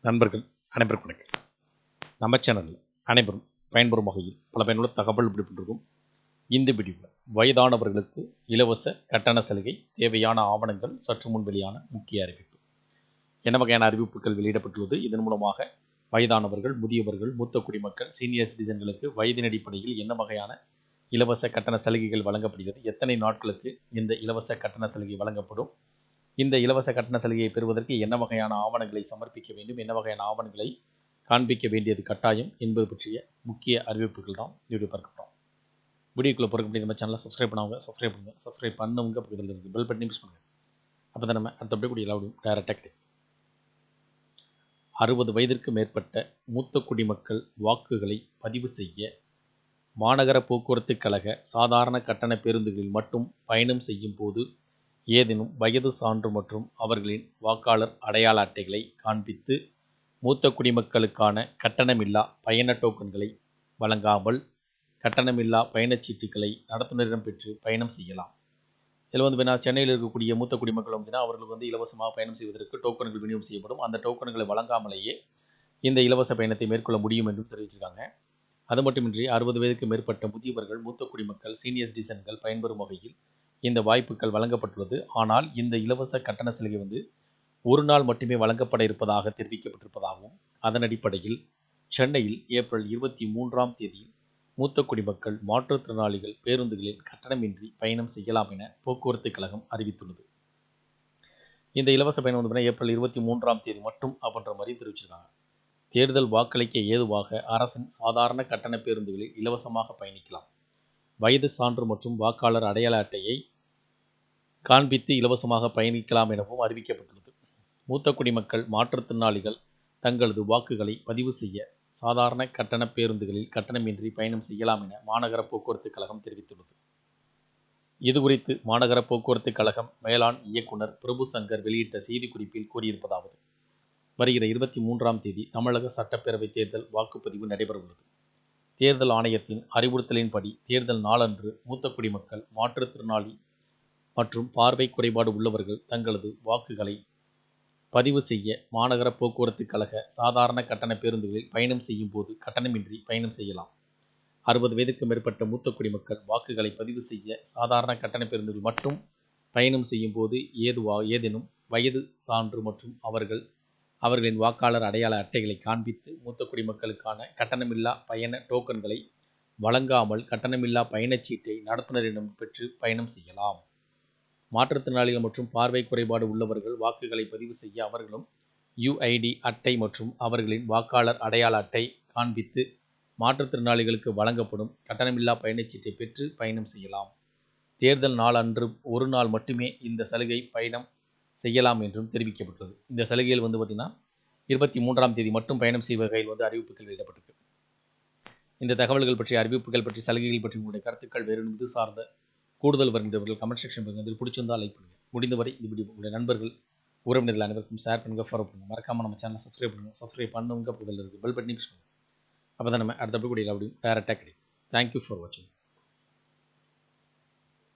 நண்பர்கள் அனைவருக்கும் வணக்கம். நம்ம சேனலில் அனைவரும் பயன்பெறும் வகையில் பல பயனுள்ள தகவல் விடுபட்டிருக்கும். இந்த வீடியோவில் வயதானவர்களுக்கு இலவச கட்டண சலுகை, தேவையான ஆவணங்கள், சற்று முன் வெளியான முக்கிய அறிவிப்பு, என்ன வகையான அறிவிப்புகள் வெளியிடப்பட்டுள்ளது, இதன் மூலமாக வயதானவர்கள், முதியவர்கள், மூத்த குடிமக்கள், சீனியர் சிட்டிசன்களுக்கு வயதின் அடிப்படையில் என்ன வகையான இலவச கட்டண சலுகைகள் வழங்கப்படுகிறது, எத்தனை நாட்களுக்கு இந்த இலவச கட்டண சலுகை வழங்கப்படும், இந்த இலவச கட்டண சலுகையை பெறுவதற்கு என்ன வகையான ஆவணங்களை சமர்ப்பிக்க வேண்டும், என்ன வகையான ஆவணங்களை காண்பிக்க வேண்டியது கட்டாயம் என்பது பற்றிய முக்கிய அறிவிப்புகள் தான் வீடியோ பார்க்கிறோம். வீடியோக்குள்ளே போகிற நம்ம சேனலை சப்ஸ்கிரைப் பண்ணவங்க சப்ஸ்கிரைப் பண்ணுங்கள், சப்ஸ்கிரைப் பண்ணவங்க பக்கத்தில் இருக்குது பெல் பட்டனை ப்ரெஸ் பண்ணுங்கள். அப்போ தான் நம்ம அடுத்தபடி கூடிய எல்லாரும் டைரக்டாக கிடைக்கும். 60 வயதிற்கு மேற்பட்ட மூத்த குடிமக்கள் வாக்குகளை பதிவு செய்ய மாநகர போக்குவரத்து கழக சாதாரண கட்டண பேருந்துகளில் மட்டும் பயணம் செய்யும் போது ஏதேனும் வயது சான்று மற்றும் அவர்களின் வாக்காளர் அடையாள அட்டைகளை காண்பித்து மூத்த குடிமக்களுக்கான கட்டணமில்லா பயண டோக்கன்களை வழங்காமல் கட்டணமில்லா பயணச்சீட்டுகளை நடத்துனரிடம் பெற்று பயணம் செய்யலாம். இதில் சென்னையில் இருக்கக்கூடிய மூத்த குடிமக்கள் அவர்களுக்கு இலவசமாக பயணம் செய்வதற்கு டோக்கன்கள் விநியோகம் செய்யப்படும். அந்த டோக்கன்களை வழங்காமலேயே இந்த இலவச பயணத்தை மேற்கொள்ள முடியும் என்றும் தெரிவிச்சிருக்காங்க. அது மட்டுமின்றி 60 வயதுக்கு மேற்பட்ட முதியவர்கள், மூத்த குடிமக்கள், சீனியர் சிட்டிசன்கள் பயன்பெறும் வகையில் இந்த வாய்ப்புகள் வழங்கப்பட்டுள்ளது. ஆனால் இந்த இலவச கட்டண சலுகை ஒரு நாள் மட்டுமே வழங்கப்பட இருப்பதாக தெரிவிக்கப்பட்டிருப்பதாகவும், அதன் அடிப்படையில் சென்னையில் ஏப்ரல் 23ஆம் தேதியில் மூத்த குடிமக்கள், மாற்றுத்திறனாளிகள் பேருந்துகளில் கட்டணமின்றி பயணம் செய்யலாம் என போக்குவரத்து கழகம் அறிவித்துள்ளது. இந்த இலவச பயணம் ஏப்ரல் 23ஆம் தேதி மட்டும் அப்படின்ற மாதிரி தெரிவிச்சிருக்காங்க. தேர்தல் வாக்களிக்க ஏதுவாக அரசின் சாதாரண கட்டண பேருந்துகளில் இலவசமாக பயணிக்கலாம். வயது சான்று மற்றும் வாக்காளர் அடையாள அட்டையை காண்பித்து இலவசமாக பயணிக்கலாம் எனவும் அறிவிக்கப்பட்டுள்ளது. மூத்த குடிமக்கள், மாற்றுத்திறனாளிகள் தங்களது வாக்குகளை பதிவு செய்ய சாதாரண கட்டண பேருந்துகளில் கட்டணமின்றி பயணம் செய்யலாம் என மாநகர போக்குவரத்து கழகம் தெரிவித்துள்ளது. இதுகுறித்து மாநகர போக்குவரத்து கழகம் மேலாண் இயக்குனர் பிரபு சங்கர் வெளியிட்ட செய்திக்குறிப்பில் கூறியிருப்பதாவது: வருகிற 23ஆம் தேதி தமிழக சட்டப்பேரவை தேர்தல் வாக்குப்பதிவு நடைபெறவுள்ளது. தேர்தல் ஆணையத்தின் அறிவுறுத்தலின்படி தேர்தல் நாளன்று மூத்த குடிமக்கள், மாற்றுத்திறனாளி மற்றும் பார்வை குறைபாடு உள்ளவர்கள் தங்களது வாக்குகளை பதிவு செய்ய மாநகர போக்குவரத்து கழக சாதாரண கட்டண பேருந்துகளில் பயணம் செய்யும் போது கட்டணமின்றி பயணம் செய்யலாம். 60 வயதுக்கு மேற்பட்ட மூத்த குடிமக்கள் வாக்குகளை பதிவு செய்ய சாதாரண கட்டண பேருந்துகள் மட்டும் பயணம் செய்யும் போது ஏதேனும் வயது சான்று மற்றும் அவர்களின் வாக்காளர் அடையாள அட்டைகளை காண்பித்து மூத்த குடிமக்களுக்கான கட்டணமில்லா பயண டோக்கன்களை வழங்காமல் கட்டணமில்லா பயணச்சீட்டை நடத்துனரிடம் பெற்று பயணம் செய்யலாம். மாற்றுத்திறனாளிகள் மற்றும் பார்வை குறைபாடு உள்ளவர்கள் வாக்குகளை பதிவு செய்ய அவர்களும் UID அட்டை மற்றும் அவர்களின் வாக்காளர் அடையாள அட்டை காண்பித்து மாற்றுத்திறனாளிகளுக்கு வழங்கப்படும் கட்டணமில்லா பயணச்சீட்டை பெற்று பயணம் செய்யலாம். தேர்தல் நாள் அன்று ஒரு நாள் மட்டுமே இந்த சலுகை பயணம் செய்யலாம் என்றும் தெரிவிக்கப்பட்டுள்ளது. இந்த சலுகையில் 23ஆம் தேதி மட்டும் பயணம் செய்வ வகையில் அறிவிப்புகள் வெளியிடப்பட்டிருக்கு. இந்த தகவல்கள் பற்றி, அறிவிப்புகள் பற்றி, சலுகைகள் பற்றி உங்களுடைய கருத்துக்கள் வேறு இது சார்ந்த கூடுதல் வருகின்றவர்கள் கமெண்ட் செக்ஷன் பகுதியில் பிடிச்சிருந்தால் லைக் பண்ணுங்கள். முடிந்தவரை இந்த வீடியோ உங்களுடைய நண்பர்கள், உறவினர்கள் அனைவருக்கும் ஷேர் பண்ணுங்கள், ஃபாலோ பண்ணுங்கள். மறக்காமல் நம்ம சேனலை சப்ஸ்கிரைப் பண்ணுங்கள். சப்ஸ்கிரைப் பண்ணுங்க பக்கத்தில் இருக்குது பெல் பட்டனை ப்ரெஸ் பண்ணுங்கள். அப்போ தான் நம்ம அடுத்தபடி கூட எல்லா வீடியோ டைரக்டாக கிடைக்கும். தேங்க்யூ ஃபார் வாட்சிங்.